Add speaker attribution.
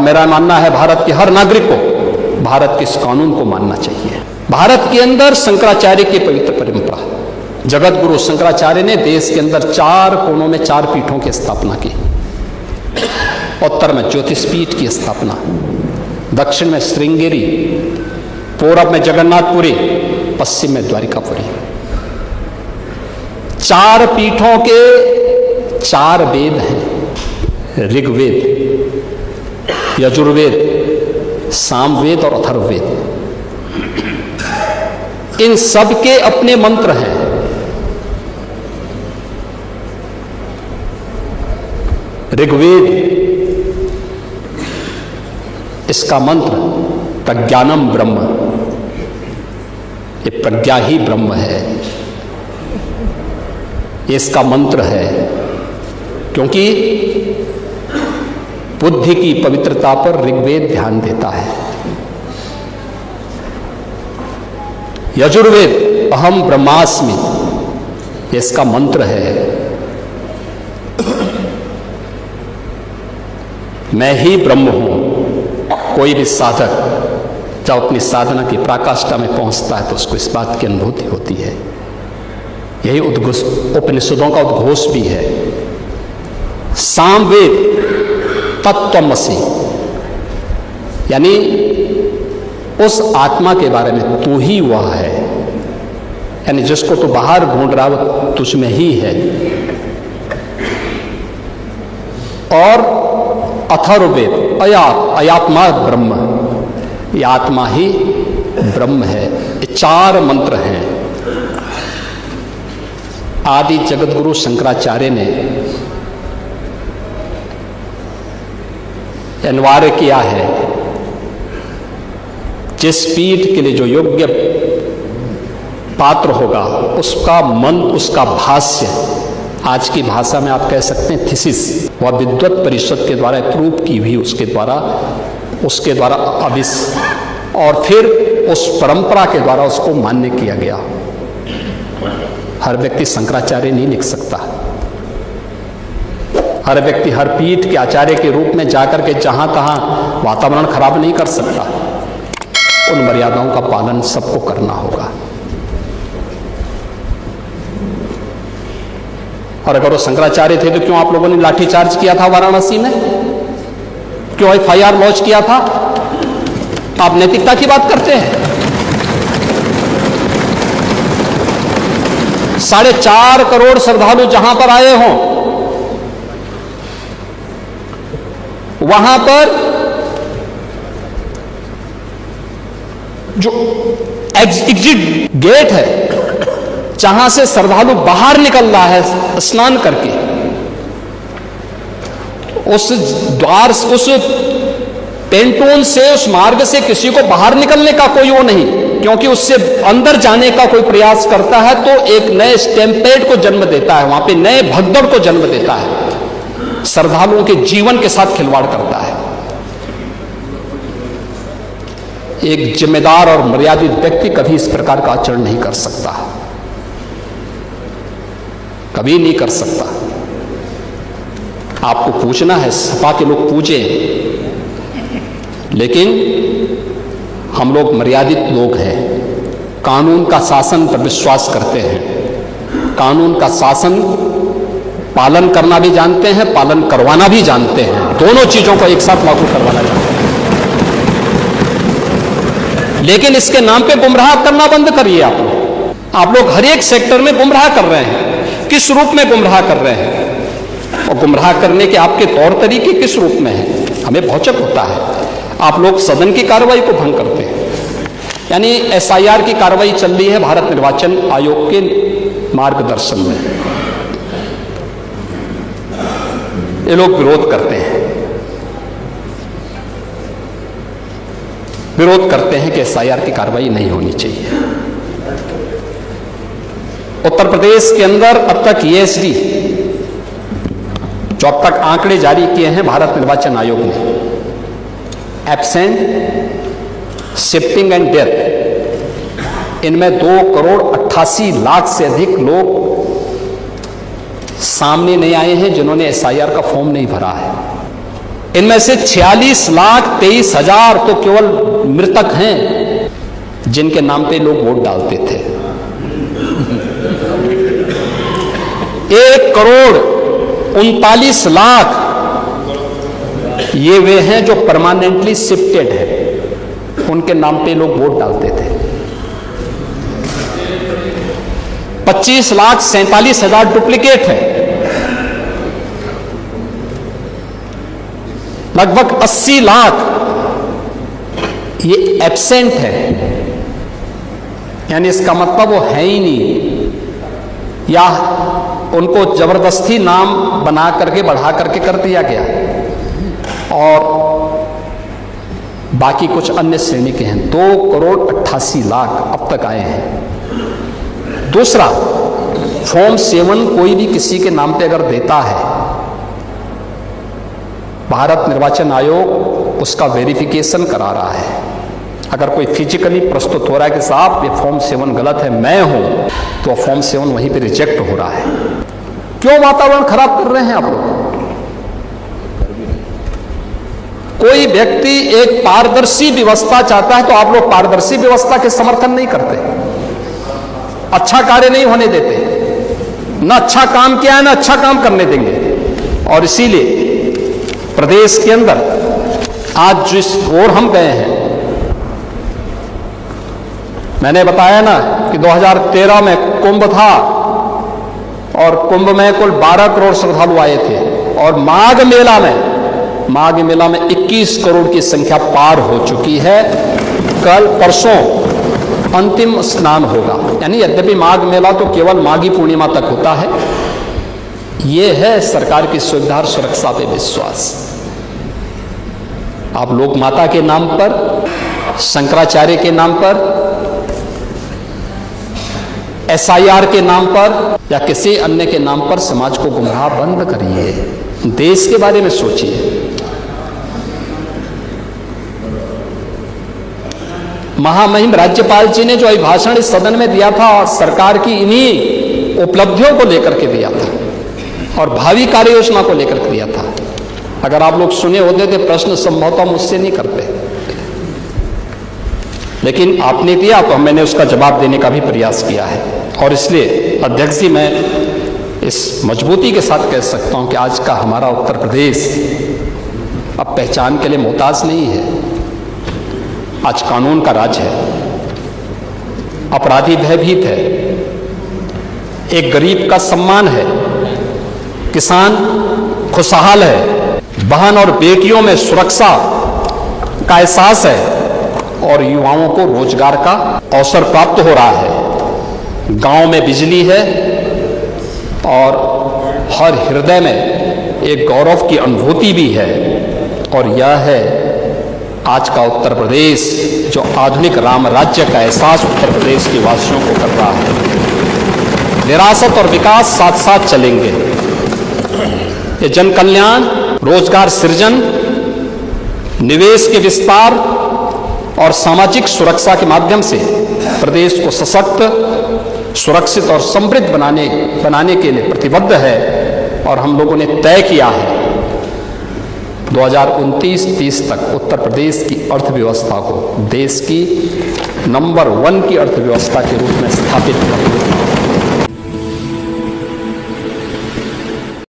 Speaker 1: मेरा मानना है भारत के हर नागरिक को भारत के इस कानून को मानना चाहिए। भारत के अंदर शंकराचार्य की पवित्र परंपरा, जगत गुरु शंकराचार्य ने देश के अंदर 4 कोनों में 4 पीठों की स्थापना की। उत्तर में ज्योतिषपीठ की स्थापना, दक्षिण में श्रृंगेरी, पूरब में जगन्नाथपुरी, पश्चिम में द्वारिकापुरी। 4 पीठों के 4 वेद हैं, ऋग्वेद, यजुर्वेद, सामवेद और अथर्ववेद। इन सब के अपने मंत्र हैं। ऋग्वेद, इसका मंत्र प्रज्ञानम ब्रह्म, ये प्रज्ञा ही ब्रह्म है, ये इसका मंत्र है। क्योंकि बुद्धि की पवित्रता पर ऋग्वेद ध्यान देता है। यजुर्वेद अहम ब्रह्मास्मि, ये इसका मंत्र है, मैं ही ब्रह्म हूं। कोई भी साधक जब अपनी साधना की पराकाष्ठा में पहुंचता है तो उसको इस बात की अनुभूति होती है। यही उपनिषदों का उद्घोष भी है। सामवेद तत्त्वमसि, यानी उस आत्मा के बारे में तू ही वह है, यानी जिसको तू बाहर ढूंढ रहा वो तुझ में ही है। और अथर्ववेद अयात्मा ब्रह्म, ये आत्मा ही ब्रह्म है। ये 4 मंत्र हैं। आदि जगत गुरु शंकराचार्य ने अनिवार्य किया है, जिस पीठ के लिए जो योग्य पात्र होगा उसका मन, उसका भाष्य, आज की भाषा में आप कह सकते हैं थीसिस, वह विद्वत परिषद के द्वारा अप्रूव की हुई, उसके द्वारा अविस, और फिर उस परंपरा के द्वारा उसको मान्य किया गया। हर व्यक्ति शंकराचार्य नहीं लिख सकता। हर व्यक्ति हर पीठ के आचार्य के रूप में जाकर के जहां तहां वातावरण खराब नहीं कर सकता। उन मर्यादाओं का पालन सबको करना होगा। और अगर वो शंकराचार्य थे तो क्यों आप लोगों ने लाठीचार्ज किया था वाराणसी में? क्यों FIR लॉन्च किया था? आप नैतिकता की बात करते हैं। 4.5 करोड़ श्रद्धालु जहां पर आए हों, वहां पर जो एग्जिट गेट है, जहां से श्रद्धालु बाहर निकल रहा है स्नान करके, उस द्वार, उस पेंटून से, उस मार्ग से किसी को बाहर निकलने का कोई वो नहीं, क्योंकि उससे अंदर जाने का कोई प्रयास करता है तो एक नए स्टैम्पेड को जन्म देता है, वहां पे नए भगदड़ को जन्म देता है, श्रद्धालुओं के जीवन के साथ खिलवाड़ करता है। एक जिम्मेदार और मर्यादित व्यक्ति कभी इस प्रकार का आचरण नहीं कर सकता, कभी नहीं कर सकता। आपको पूछना है, सपा के लोग पूछे, लेकिन हम लोग मर्यादित लोग हैं, कानून का शासन पर विश्वास करते हैं, कानून का शासन पालन करना भी जानते हैं, पालन करवाना भी जानते हैं, दोनों चीजों को एक साथ लागू करवाना जानते हैं। लेकिन इसके नाम पे गुमराह करना बंद करिए। आप लोग हर एक सेक्टर में गुमराह कर रहे हैं। किस रूप में गुमराह कर रहे हैं? और गुमराह करने के आपके तौर तरीके किस रूप में हैं? हमें भौचक होता है। आप लोग सदन की कार्रवाई को भंग करते हैं। यानी SIR की कार्रवाई चल रही है भारत निर्वाचन आयोग के मार्गदर्शन में, ये लोग विरोध करते हैं, विरोध करते हैं कि SIR की कार्रवाई नहीं होनी चाहिए। उत्तर प्रदेश के अंदर अब तक ESD, जो अब तक आंकड़े जारी किए हैं भारत निर्वाचन आयोग ने, एब्सेंट, शिफ्टिंग एंड डेथ, इनमें 2,88,00,000 से अधिक लोग सामने नहीं आए हैं जिन्होंने SIR का फॉर्म नहीं भरा है। इनमें से 46,23,000 तो केवल मृतक हैं जिनके नाम पे लोग वोट डालते थे। 1,39,00,000 ये वे हैं जो परमानेंटली शिफ्टेड है, उनके नाम पे लोग वोट डालते थे। 25,47,000 डुप्लीकेट है। लगभग 80 लाख ये एब्सेंट है, यानी इसका मतलब वो है ही नहीं, या उनको जबरदस्ती नाम बना करके बढ़ा करके कर दिया गया, और बाकी कुछ अन्य श्रेणी के हैं। 2,88,00,000 अब तक आए हैं। दूसरा, फॉर्म 7 कोई भी किसी के नाम पे अगर देता है, भारत निर्वाचन आयोग उसका वेरिफिकेशन करा रहा है। अगर कोई फिजिकली प्रस्तुत हो रहा है कि साहब ये फॉर्म 7 गलत है, मैं हूं, तो फॉर्म 7 वहीं पे रिजेक्ट हो रहा है। क्यों वातावरण खराब कर रहे हैं आप लोग? कोई व्यक्ति एक पारदर्शी व्यवस्था चाहता है, तो आप लोग पारदर्शी व्यवस्था के समर्थन नहीं करते, अच्छा कार्य नहीं होने देते, ना अच्छा काम किया है ना अच्छा काम करने देंगे। और इसीलिए प्रदेश के अंदर आज जिस ओर हम गए हैं, मैंने बताया ना कि 2013 में कुंभ था और कुंभ में कुल 12 करोड़ श्रद्धालु आए थे, और माघ मेला में 21 करोड़ की संख्या पार हो चुकी है। कल परसों अंतिम स्नान होगा, यानी यद्यपि माघ मेला तो केवल माघी पूर्णिमा तक होता है। यह है सरकार की सुविधा और सुरक्षा पे विश्वास। आप लोक माता के नाम पर, शंकराचार्य के नाम पर, SIR के नाम पर या किसी अन्य के नाम पर समाज को गुमराह बंद करिए, देश के बारे में सोचिए। महामहिम राज्यपाल जी ने जो अभिभाषण इस सदन में दिया था, सरकार की इन्हीं उपलब्धियों को लेकर के दिया था और भावी कार्य योजना को लेकर के दिया था। अगर आप लोग सुने होते थे, प्रश्न संभवतः मुझसे नहीं करते, लेकिन आपने दिया तो मैंने उसका जवाब देने का भी प्रयास किया है। और इसलिए अध्यक्ष जी, मैं इस मजबूती के साथ कह सकता हूं कि आज का हमारा उत्तर प्रदेश अब पहचान के लिए मोहताज नहीं है। आज कानून का राज है, अपराधी भयभीत है, एक गरीब का सम्मान है, किसान खुशहाल है, बहन और बेटियों में सुरक्षा का एहसास है, और युवाओं को रोजगार का अवसर प्राप्त हो रहा है। गांव में बिजली है और हर हृदय में एक गौरव की अनुभूति भी है। और यह है आज का उत्तर प्रदेश, जो आधुनिक राम राज्य का एहसास उत्तर प्रदेश के वासियों को कर रहा है। विरासत और विकास साथ साथ चलेंगे। ये जन कल्याण, रोजगार सृजन, निवेश के विस्तार और सामाजिक सुरक्षा के माध्यम से प्रदेश को सशक्त, सुरक्षित और समृद्ध बनाने के लिए प्रतिबद्ध है। और हम लोगों ने तय किया है 2029-30 तक उत्तर प्रदेश की अर्थव्यवस्था को देश की नंबर 1 की अर्थव्यवस्था के रूप में स्थापित करना।